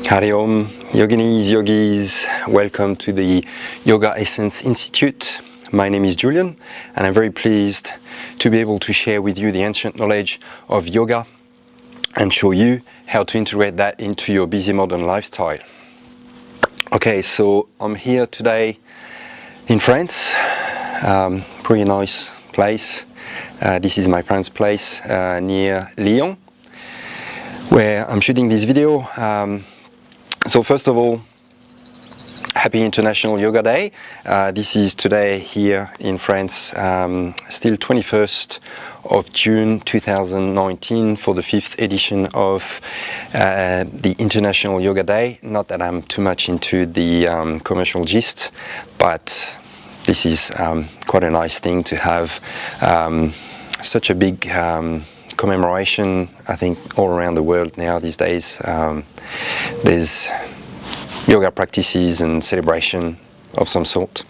Hari Om, Yoginis, Yogis, welcome to the Yoga Essence Institute. My name is Julian and I'm very pleased to be able to share with you the ancient knowledge of yoga and show you how to integrate that into your busy modern lifestyle. Okay, so I'm here today in France, pretty nice place. This is my parents' place near Lyon, where I'm shooting this video. So first of all, happy International Yoga Day. This is today here in France, still 21st of June 2019 for the 5th edition of the International Yoga Day. Not that I'm too much into the commercial gist, but this is quite a nice thing to have such a big commemoration. I think all around the world now these days there's yoga practices and celebration of some sort,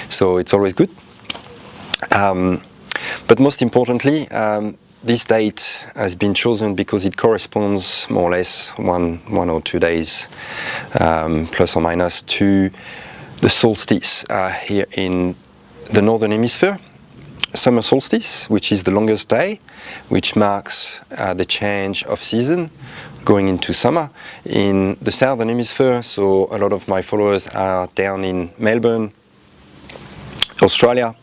so it's always good. But most importantly, this date has been chosen because it corresponds more or less one or 2 days plus or minus to the solstice here in the northern hemisphere. Summer solstice, which is the longest day, which marks the change of season going into summer in the southern hemisphere. So a lot of my followers are down in Melbourne, Australia.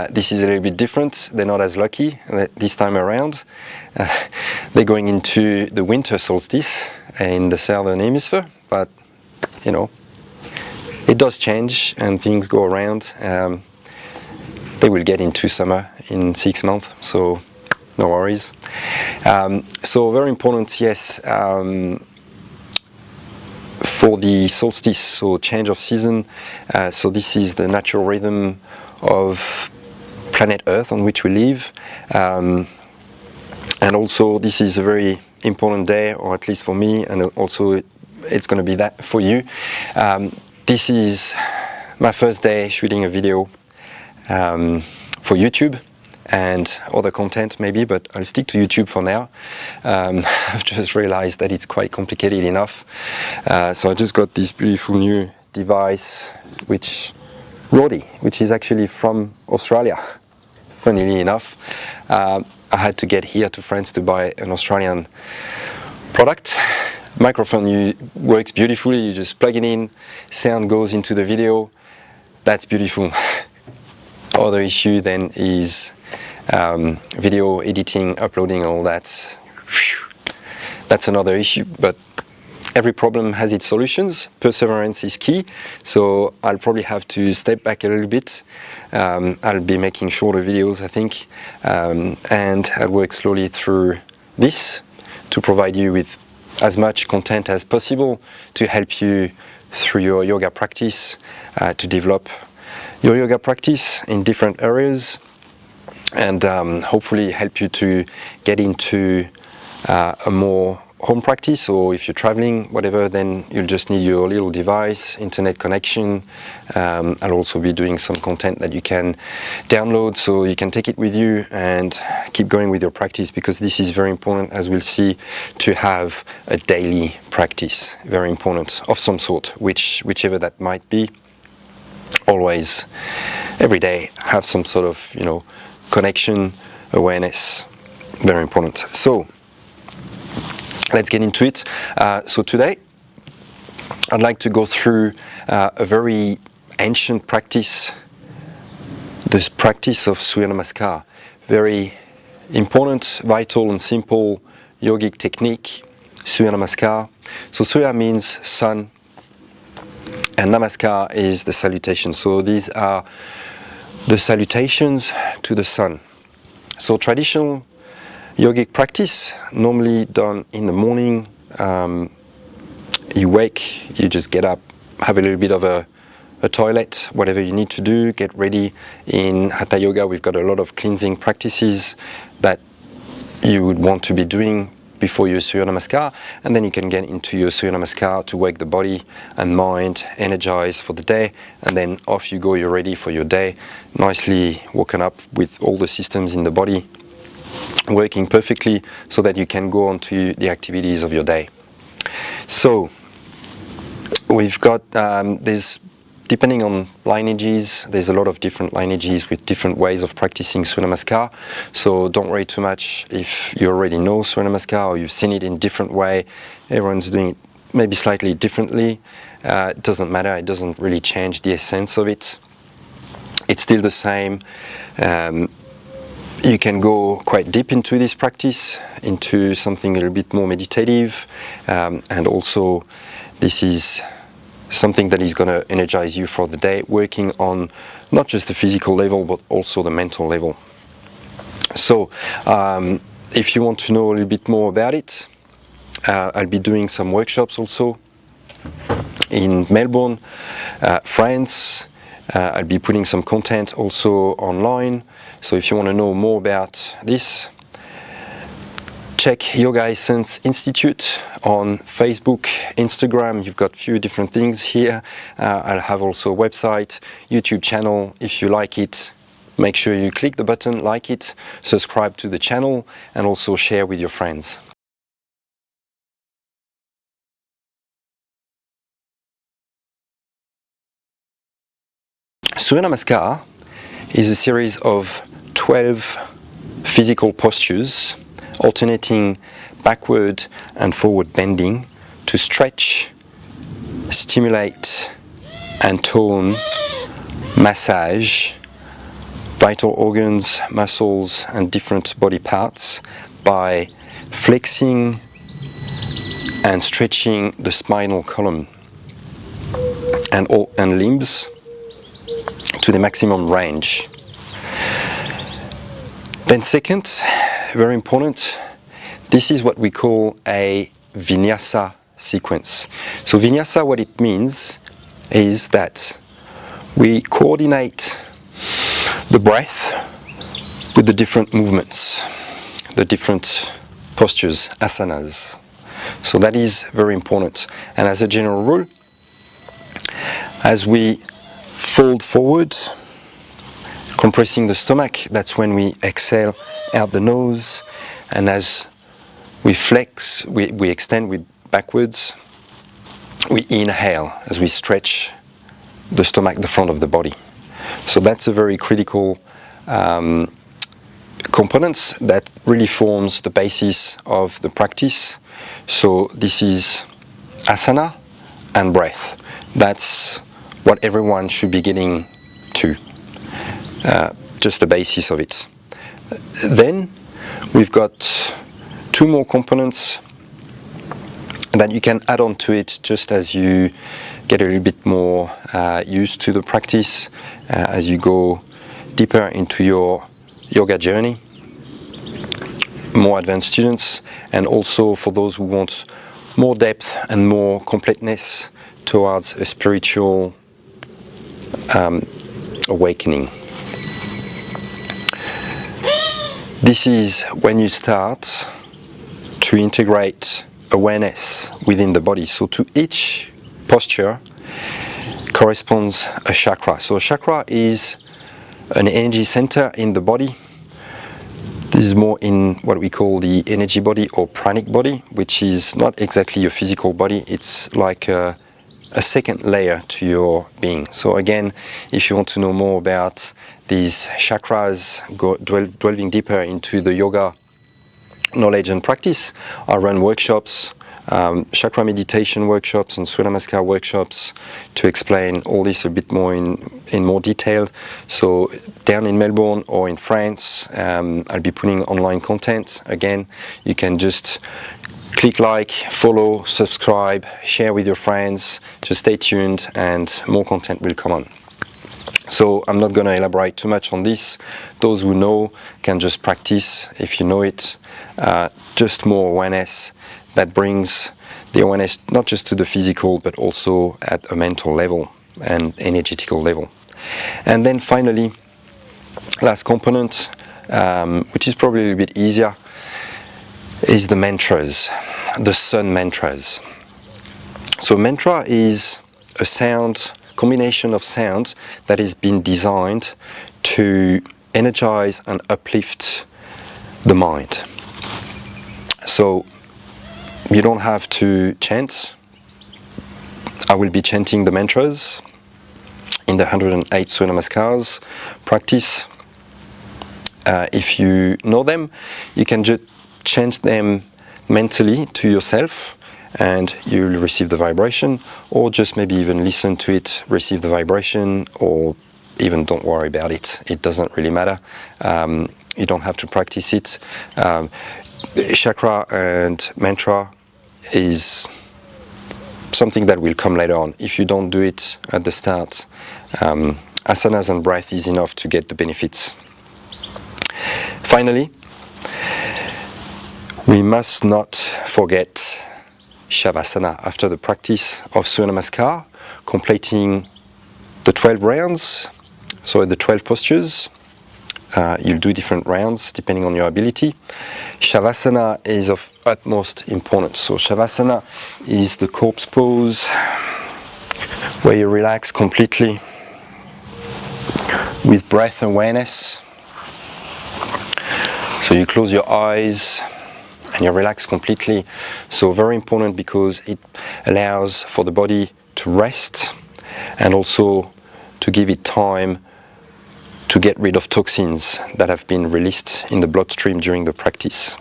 This is a little bit different. They're not as lucky this time around. They're going into the winter solstice in the southern hemisphere, but you know, it does change and things go around. They will get into summer in 6 months, so no worries. So very important, yes, for the solstice, so change of season. So this is the natural rhythm of planet Earth on which we live. And also this is a very important day, or at least for me, and also it's going to be that for you. This is my first day shooting a video for YouTube and other content maybe, but I'll stick to YouTube for now. I've just realized that it's quite complicated enough. So I just got this beautiful new device, which is actually from Australia, funnily enough. I had to get here to France to buy an Australian product. Microphone works beautifully, you just plug it in, sound goes into the video, that's beautiful. Other issue then is video editing, uploading, all that. That's another issue, but every problem has its solutions. Perseverance is key, so I'll probably have to step back a little bit. I'll be making shorter videos, I think, and I'll work slowly through this to provide you with as much content as possible to help you through your yoga practice, to develop your yoga practice in different areas, and hopefully help you to get into a more home practice, or if you're traveling, whatever, then you'll just need your little device, internet connection. I'll also be doing some content that you can download so you can take it with you and keep going with your practice, because this is very important, as we'll see, to have a daily practice, very important, of some sort, whichever that might be. Always, every day, have some sort of, you know, connection, awareness, very important. So let's get into it. So today I'd like to go through a very ancient practice, this practice of Surya Namaskar. Very important, vital and simple yogic technique, Surya Namaskar. So Surya means sun, and Namaskar is the salutation. So these are the salutations to the sun. So traditional yogic practice, normally done in the morning. You wake, you just get up, have a little bit of a toilet, whatever you need to do, get ready. In Hatha Yoga, we've got a lot of cleansing practices that you would want to be doing before your Surya Namaskar, and then you can get into your Surya Namaskar to wake the body and mind, energize for the day, and then off you go, you're ready for your day, nicely woken up with all the systems in the body working perfectly so that you can go on to the activities of your day. So We've got, depending on lineages, there's a lot of different lineages with different ways of practicing Surya Namaskar. So don't worry too much if you already know Surya Namaskar or you've seen it in different way. Everyone's doing it maybe slightly differently. It doesn't matter, it doesn't really change the essence of it. It's still the same. You can go quite deep into this practice, into something a little bit more meditative, and also this is something that is going to energize you for the day, working on not just the physical level but also the mental level. So if you want to know a little bit more about it, I'll be doing some workshops also in Melbourne, France. I'll be putting some content also online. So if you want to know more about this, check Yoga Essence Institute on Facebook, Instagram. You've got a few different things here. I'll have also a website, YouTube channel. If you like it, make sure you click the button, like it, subscribe to the channel, and also share with your friends. Surya Namaskar is a series of 12 physical postures alternating backward and forward bending to stretch, stimulate and tone, massage vital organs, muscles and different body parts by flexing and stretching the spinal column and limbs to the maximum range. Then second, very important, this is what we call a vinyasa sequence. So vinyasa, what it means is that we coordinate the breath with the different movements, the different postures, asanas. So that is very important. And as a general rule, as we fold forward, compressing the stomach, that's when we exhale out the nose, and as we flex, we extend with backwards, we inhale as we stretch the stomach, the front of the body. So that's a very critical component that really forms the basis of the practice. So this is asana and breath. That's what everyone should be getting to, just the basis of it. Then we've got two more components that you can add on to it just as you get a little bit more used to the practice, as you go deeper into your yoga journey. More advanced students, and also for those who want more depth and more completeness towards a spiritual awakening. This is when you start to integrate awareness within the body. So to each posture corresponds a chakra. So a chakra is an energy center in the body. This is more in what we call the energy body or pranic body, which is not exactly your physical body. It's like a second layer to your being. So again, if you want to know more about these chakras, delving deeper into the yoga knowledge and practice, I run workshops, chakra meditation workshops and Surya Namaskar workshops to explain all this a bit more in more detail. So down in Melbourne or in France, I'll be putting online content. Again, you can just click like, follow, subscribe, share with your friends. Just stay tuned and more content will come on. So I'm not going to elaborate too much on this. Those who know can just practice if you know it. Just more awareness that brings the awareness not just to the physical but also at a mental level and energetical level. And then finally, last component, which is probably a little bit easier, is the mantras, the sun mantras. So mantra is a sound, combination of sounds that has been designed to energize and uplift the mind. So you don't have to chant. I will be chanting the mantras in the 108 Surya Namaskars practice. If you know them, you can just chant them mentally to yourself and you'll receive the vibration, or just maybe even listen to it, receive the vibration, or even don't worry about it. It doesn't really matter. You don't have to practice it. Chakra and mantra is something that will come later on. If you don't do it at the start, asanas and breath is enough to get the benefits. Finally, we must not forget Shavasana after the practice of Surya Namaskar, completing the 12 rounds, so the 12 postures. You'll do different rounds depending on your ability. Shavasana is of utmost importance. So Shavasana is the corpse pose where you relax completely with breath awareness. So you close your eyes and you relax completely. So very important because it allows for the body to rest and also to give it time to get rid of toxins that have been released in the bloodstream during the practice.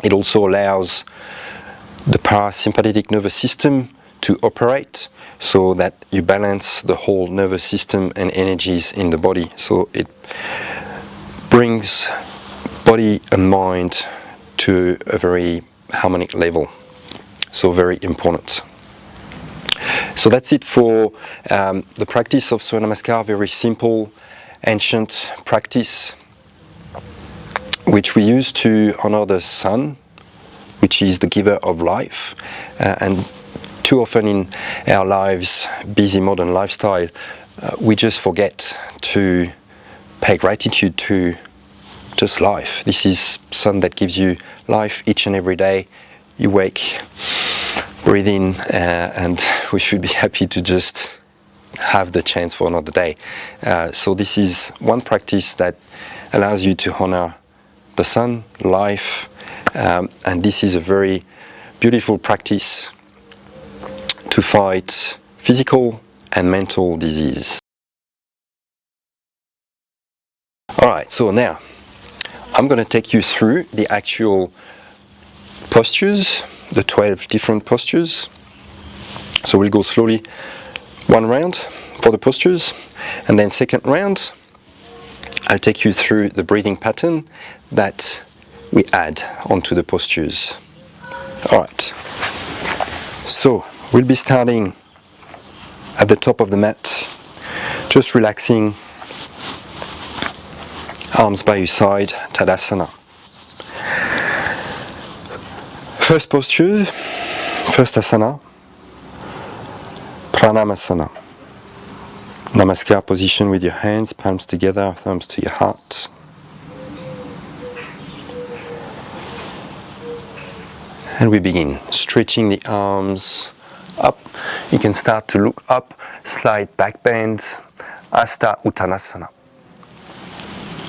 It also allows the parasympathetic nervous system to operate so that you balance the whole nervous system and energies in the body. So it brings body and mind to a very harmonic level. So very important. So that's it for the practice of Surya Namaskar. Very simple, ancient practice which we use to honor the sun, which is the giver of life. And too often in our lives, busy modern lifestyle, we just forget to pay gratitude to just life. This is sun that gives you life each and every day. You wake, breathe in, and we should be happy to just have the chance for another day. So this is one practice that allows you to honor the sun, life, and this is a very beautiful practice to fight physical and mental disease. Alright, so now I'm going to take you through the actual postures, the 12 different postures. So we'll go slowly one round for the postures, and then second round I'll take you through the breathing pattern that we add onto the postures. Alright, so we'll be starting at the top of the mat, just relaxing, arms by your side, Tadasana. First posture, first asana, Pranamasana. Namaskar position with your hands, palms together, thumbs to your heart. And we begin stretching the arms up. You can start to look up, slight back bend, Hasta Uttanasana.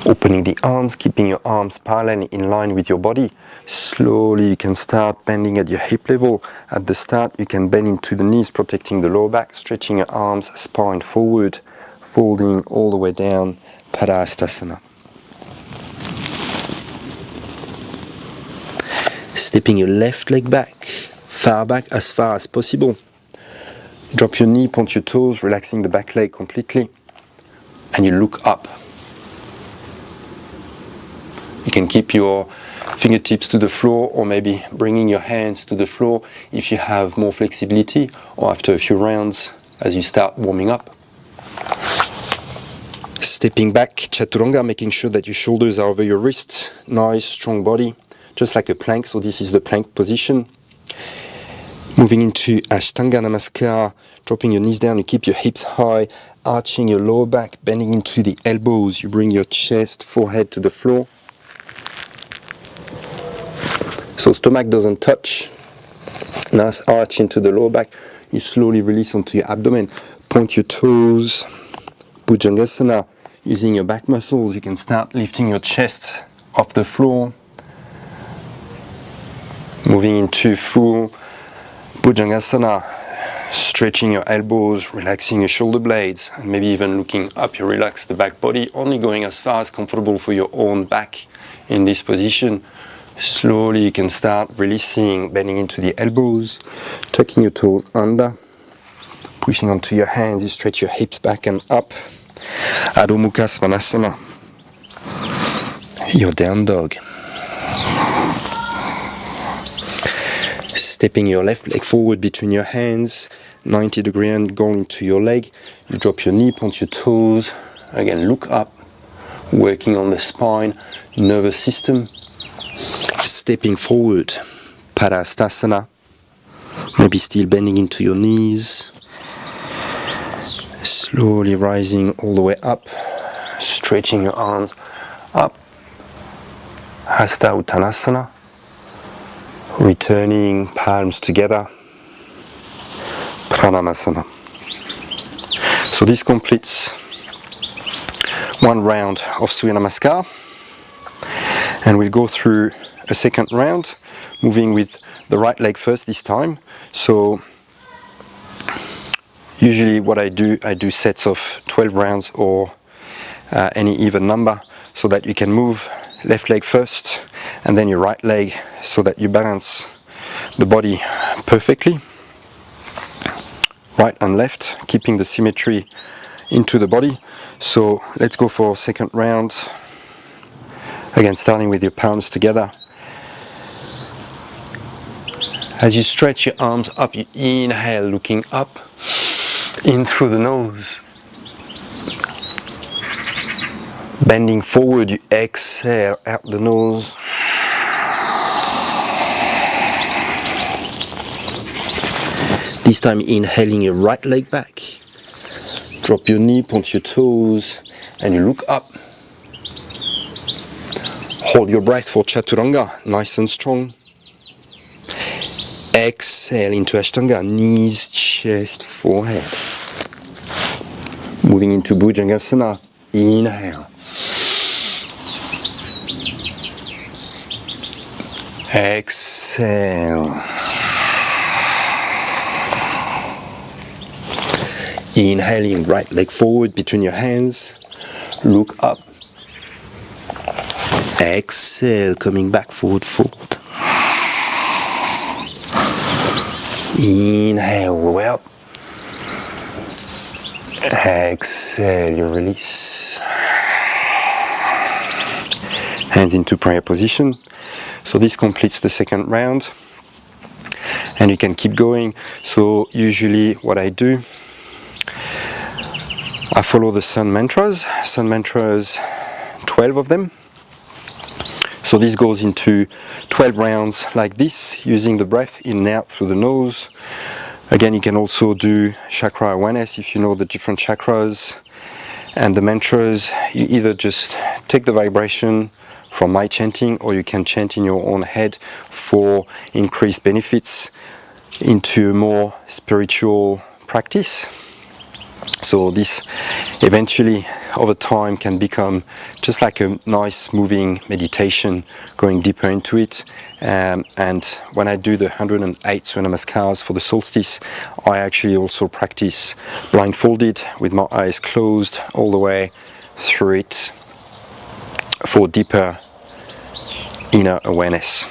Opening the arms, keeping your arms parallel in line with your body. Slowly you can start bending at your hip level. At the start you can bend into the knees, protecting the lower back, stretching your arms, spine forward, folding all the way down, Padahastasana. Stepping your left leg back as far as possible. Drop your knee, point your toes, relaxing the back leg completely, and you look up. You can keep your fingertips to the floor, or maybe bringing your hands to the floor if you have more flexibility, or after a few rounds as you start warming up. Stepping back, Chaturanga, making sure that your shoulders are over your wrists. Nice, strong body, just like a plank, so this is the plank position. Moving into Ashtanga Namaskar, dropping your knees down, you keep your hips high, arching your lower back, bending into the elbows, you bring your chest, forehead to the floor. So stomach doesn't touch. Nice arch into the lower back. You slowly release onto your abdomen. Point your toes. Bhujangasana. Using your back muscles, you can start lifting your chest off the floor. Moving into full Bhujangasana. stretching your elbows, relaxing your shoulder blades, and maybe even looking up, you relax the back body, only going as far as comfortable for your own back in this position. Slowly you can start releasing, bending into the elbows, tucking your toes under, pushing onto your hands, you stretch your hips back and up. Adho Mukha Svanasana, your down dog. Stepping your left leg forward between your hands, 90-degree angle into your leg. You drop your knee, point your toes. Again, look up, working on the spine, nervous system. Stepping forward, Padastasana. Maybe still bending into your knees. Slowly rising all the way up, stretching your arms up. Hasta Uttanasana. Returning, palms together, Pranamasana. So this completes one round of Surya Namaskar, and we'll go through a second round, moving with the right leg first this time. So usually what I do sets of 12 rounds or any even number, so that you can move left leg first and then your right leg, so that you balance the body perfectly, right and left, keeping the symmetry into the body. So let's go for a second round. Again, starting with your palms together. As you stretch your arms up, you inhale, looking up, in through the nose. Bending forward, you exhale out the nose. This time inhaling your right leg back. Drop your knee, point your toes, and you look up. Hold your breath for Chaturanga, nice and strong. Exhale into Ashtanga, knees, chest, forehead. Moving into Bhujangasana, inhale. Exhale. Inhaling, right leg forward between your hands. Look up. Exhale, coming back, forward fold. Inhale, way up. Exhale, you release. Hands into prayer position. So this completes the second round. And you can keep going. So usually what I do, I follow the sun mantras. Sun mantras, 12 of them. So this goes into 12 rounds like this, using the breath in and out through the nose. Again, you can also do chakra awareness if you know the different chakras. And the mantras, you either just take the vibration from my chanting, or you can chant in your own head for increased benefits into more spiritual practice. So this eventually over time can become just like a nice moving meditation, going deeper into it. And when I do the 108 Surya Namaskars for the solstice, I actually also practice blindfolded with my eyes closed all the way through it for deeper inner awareness.